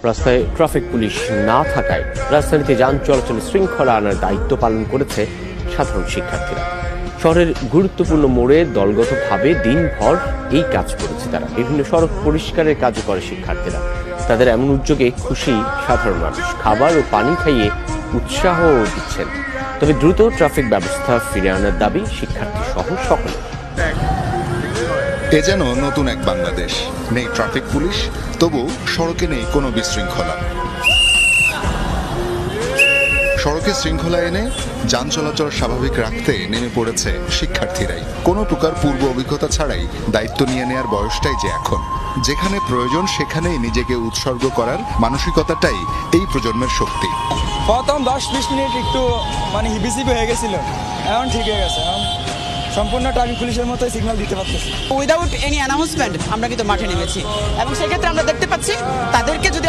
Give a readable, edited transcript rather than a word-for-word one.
রাস্তায় traffic police না থাকায় রাজধানীতে যান চলাচলে শৃঙ্খলা আনার দায়িত্ব পালন করেছে সাধারণ শিক্ষার্থীরা। শহরের গুরুত্বপূর্ণ মোড়ে দলগতভাবে দিনভর এই কাজ করেছে তারা। বিভিন্ন সড়ক পরিষ্কারের কাজও করে শিক্ষার্থীরা। তাদের এমন উদ্যোগে খুশি সাধারণ মানুষ, খাবার ও পানি খাইয়ে উৎসাহ দিচ্ছেন। তবে দ্রুত ট্রাফিক ব্যবস্থা ফিরে আনার দাবি শিক্ষার্থী সহ সকলের। এ যেন নতুন এক বাংলাদেশ। নেই ট্রাফিক পুলিশ, তবু সড়কে নেই কোনো বিশৃঙ্খলা। সড়কে শৃঙ্খলা এনে যান চলাচল স্বাভাবিক রাখতে নেমে পড়েছে শিক্ষার্থীরাই। কোনো প্রকার পূর্ব অভিজ্ঞতা ছাড়াই দায়িত্ব নিয়ে নেয়ার বয়সটাই যে এখন। যেখানে প্রয়োজন সেখানেই নিজেকে উৎসর্গ করার মানসিকতাটাই এই প্রজন্মের শক্তি। প্রথম 10-20 মিনিট একটু হিবিসিবি হয়ে গেছিল, এখন ঠিক হয়ে গেছে। এখন সম্পূর্ণ ট্রাফিক পুলিশের মতোই সিগন্যাল দিতে পারতেছি। উইদাউট এনি অ্যানাউন্সমেন্ট আমরা কিন্তু মাঠে নেমেছি এবং সেক্ষেত্রে আমরা দেখতে পাচ্ছি তাদেরকে যদি